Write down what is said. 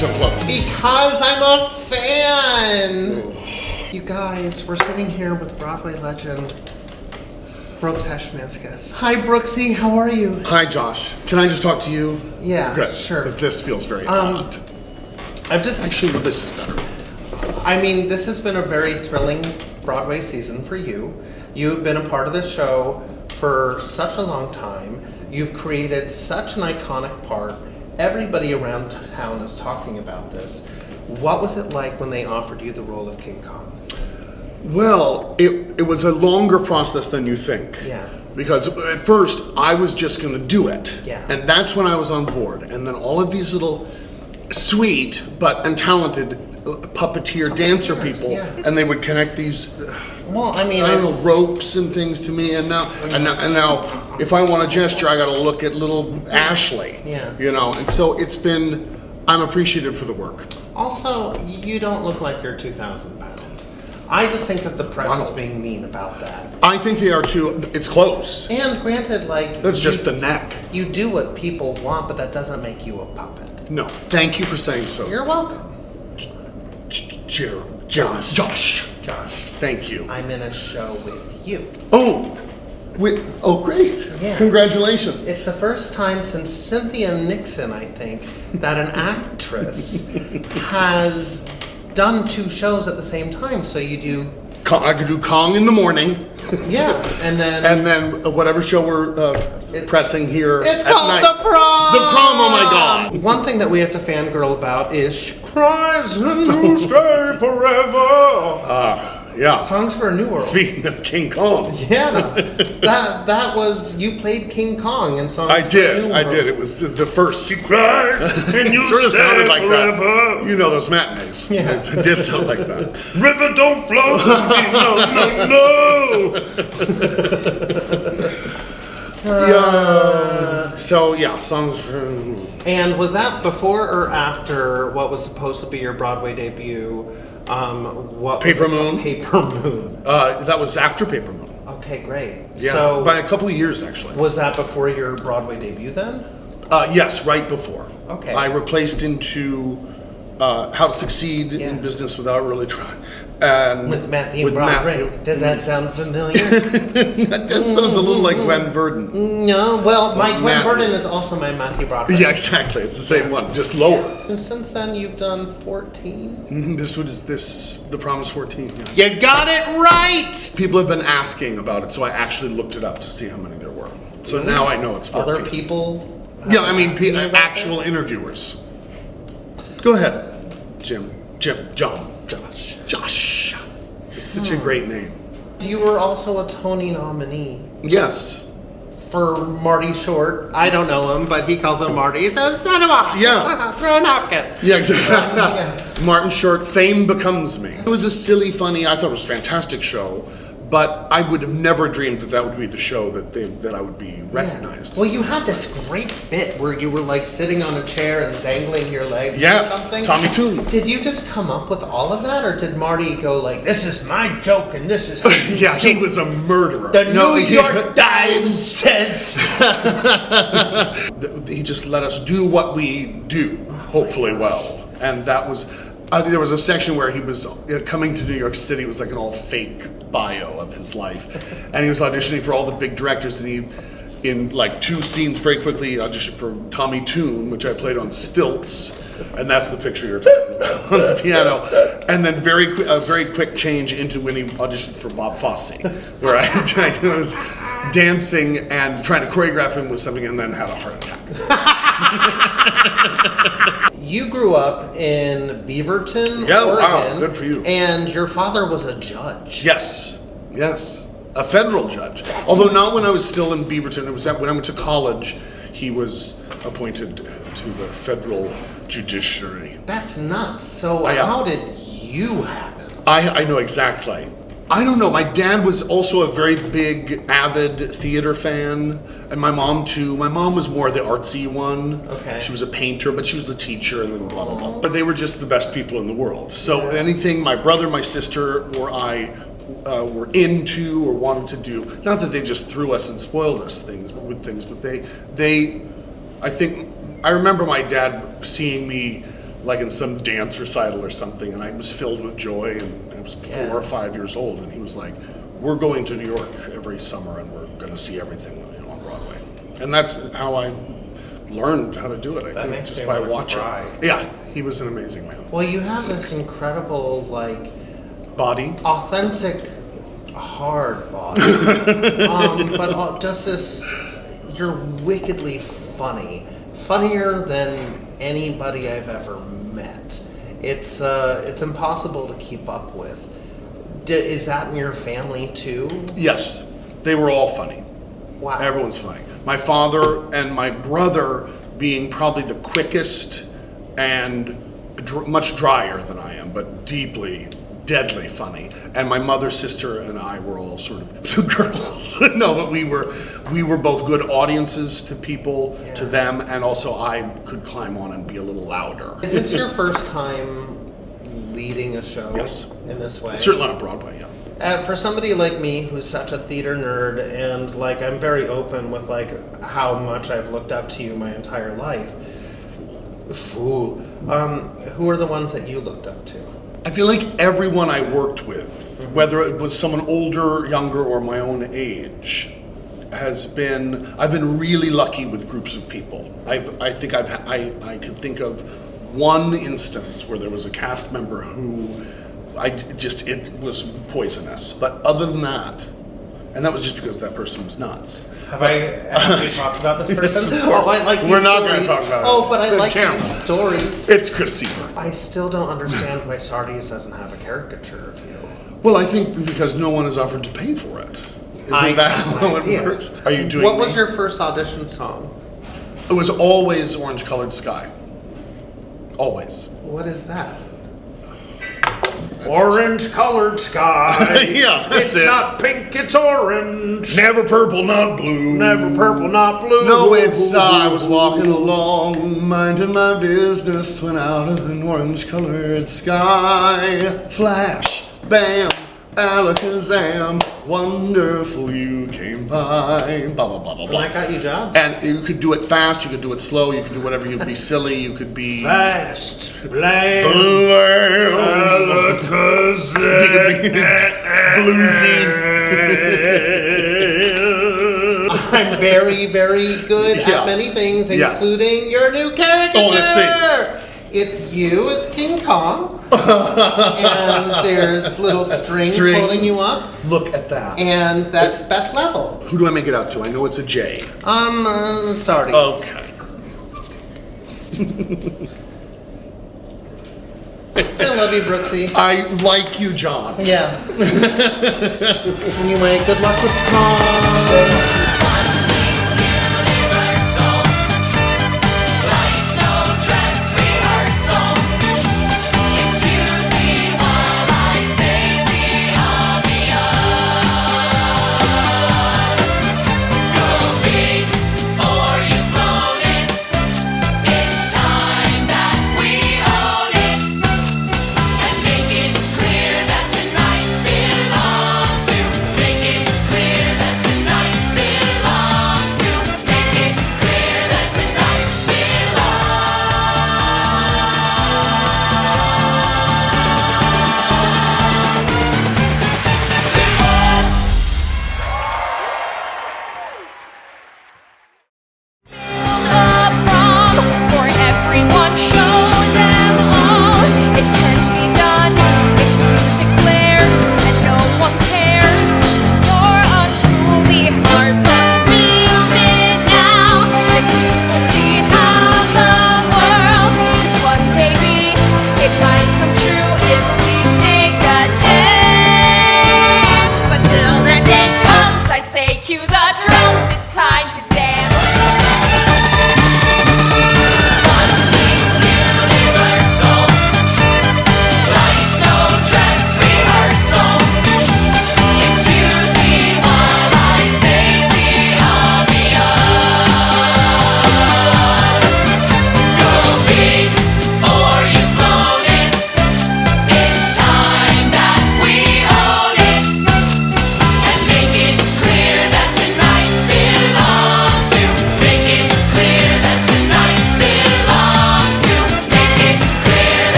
so close? Because I'm a fan! You guys, we're sitting here with Broadway legend, Brooks Ashmanskas. Hi, Brooksy, how are you? Hi, Josh. Can I just talk to you? Yeah, Good. sure. Because this feels very odd. Actually, this is better. I mean, this has been a very thrilling Broadway season for you. You've been a part of the show for such a long time. You've created such an iconic part. Everybody around town is talking about this. What was it like when they offered you the role of King Kong? Well, it was a longer process than you think. Yeah. Because at first, I was just going to do it. Yeah. And that's when I was on board. And then all of these little sweet and talented puppeteer dancer people, yeah. and they would connect these Well, I mean, ropes and things to me, and now if I want a gesture, I got to look at little Ashley. Yeah. You know, and so I'm appreciative for the work. Also, you don't look like you're 2,000 pounds. I just think that the press Wow. is being mean about that. I think they are too. It's close. And granted, like... That's just the neck. You do what people want, but that doesn't make you a puppet. No, thank you for saying so. You're welcome. Josh. Thank you. I'm in a show with you. Oh, great. Yeah. Congratulations. It's the first time since Cynthia Nixon, I think, that an actress has done two shows at the same time. So you do... I could do Kong in the morning. Yeah, and then... And then whatever show we're pressing here It's at called night. The Prom! The Prom, oh my God. One thing that we have to fangirl about is She Cries and You Stay Forever. Yeah. Songs for a New World. Speaking of King Kong. Yeah, that was, you played King Kong in Songs I for a did. New I World. did. It was the first. She cries and you Sort of stay sounded like forever. that. You know those matinees. Yeah. It did sound like that. River don't flow for me, no. Yeah. So yeah, songs for. And was that before or after what was supposed to be your Broadway debut? What Paper Moon? Paper Moon. That was after Paper Moon. Okay, great. Yeah, So by a couple of years actually. was that before your Broadway debut then? Yes, right before. Okay. I replaced into How to Succeed Yeah. in Business Without Really Trying. And With Matthew with Broderick. Matthew. Does that sound familiar? That sounds a little like Gwen Verdon. No, well, my Gwen Matthew. Verdon is also my Matthew Broderick. Yeah, exactly. It's the same one, just lower. And since then, you've done 14. The Prom is 14. Yeah. You got it right! People have been asking about it, so I actually looked it up to see how many there were. So now I know it's 14. Other people? Yeah, I mean, asking you about actual this? interviewers. Go ahead, John. Josh. It's such a great name. You were also a Tony nominee Yes. for Marty Short. I don't know him, but he calls him Marty. He says, cinema! Yeah. Throw a napkin. Yeah, exactly. Martin Short, Fame Becomes Me. It was a silly, funny, I thought it was a fantastic show, but I would have never dreamed that would be the show that I would be recognized. Well, you had this great bit where you were like sitting on a chair and dangling your legs Yes, or something. Tommy Toon. Did you just come up with all of that, or did Marty go like, this is my joke and this is how you Yeah, he do was a murderer. The New York Times says. He just let us do what we do, hopefully well. And that was, there was a section where he was coming to New York City. It was like an all fake bio of his life. And he was auditioning for all the big directors, and he, in like 2 scenes very quickly, auditioned for Tommy Toon, which I played on stilts. And that's the picture you're talking about on the piano. And then a very quick change into when he auditioned for Bob Fosse, where I was dancing and trying to choreograph him with something and then had a heart attack. You grew up in Beaverton, Yeah, Oregon. wow, good for you. And your father was a judge. Yes. A federal judge. Although not when I was still in Beaverton. It was when I went to college, he was appointed to the federal judiciary. That's nuts. So how did you happen? I know exactly. I don't know. My dad was also a very big, avid theater fan, and my mom too. My mom was more the artsy one. Okay. She was a painter, but she was a teacher, and then blah, blah, blah. But they were just the best people in the world. So anything my brother, my sister, or I were into or wanted to do, not that they just threw us and spoiled us with things, but they I think, I remember my dad seeing me like in some dance recital or something, and I was filled with joy, and I was 4 or 5 years old, and he was like, we're going to New York every summer, and we're going to see everything on Broadway. And that's how I learned how to do it, I think, just by watching. Yeah, he was an amazing man. Well, you have this incredible, like, Body. authentic, hard body. But just this, you're wickedly funny. Funnier than anybody I've ever met. It's impossible to keep up with. Is that in your family too? Yes, they were all funny. Wow. Everyone's funny. My father and my brother being probably the quickest and much drier than I am, but deeply, deadly funny. And my mother, sister, and I were all sort of the girls. No, but we were both good audiences to people, to them, and also I could climb on and be a little louder. Is this your first time leading a show? Yes. In this way? Certainly on Broadway, yeah. For somebody like me who's such a theater nerd, and like I'm very open with like how much I've looked up to you my entire life. Fool. Who are the ones that you looked up to? I feel like everyone I worked with, whether it was someone older, younger, or my own age, I've been really lucky with groups of people. I could think of one instance where there was a cast member who it was poisonous. But other than that, and that was just because that person was nuts. Have we talked about this person? Yes, of course. I like these We're not stories. going to talk about it. Oh, but I The like camera. these stories. It's Chris Seaver. I still don't understand why Sardi's doesn't have a caricature of you. Well, I think because no one has offered to pay for it. Isn't I that have how no it idea. works? Are you doing What was me? your first audition song? It was always Orange Colored Sky. Always. What is that? Orange colored sky. Yeah, that's it's it. not pink, it's orange. Never purple, not blue. Never purple, not blue. No, it's I was walking along, minding my business, when out of an orange-colored sky, flash, bam, alakazam, wonderful you came by, blah, blah, blah, blah, And blah. that got you jobs? And you could do it fast, you could do it slow, you could do whatever, you could be silly, you could be... Fast, bland, Blam. alakazam. You could be bluesy. I'm very, very good Yeah. at many things, Yes. including your new caricature. Oh, let's It's you as King Kong, and there's little strings holding you up, Look at that. and that's Beth Level. Who do I make it out to? I know it's a J. Sorry. Okay. I love you, Brooksy. I like you, John. Yeah. Anyway, good luck with prom.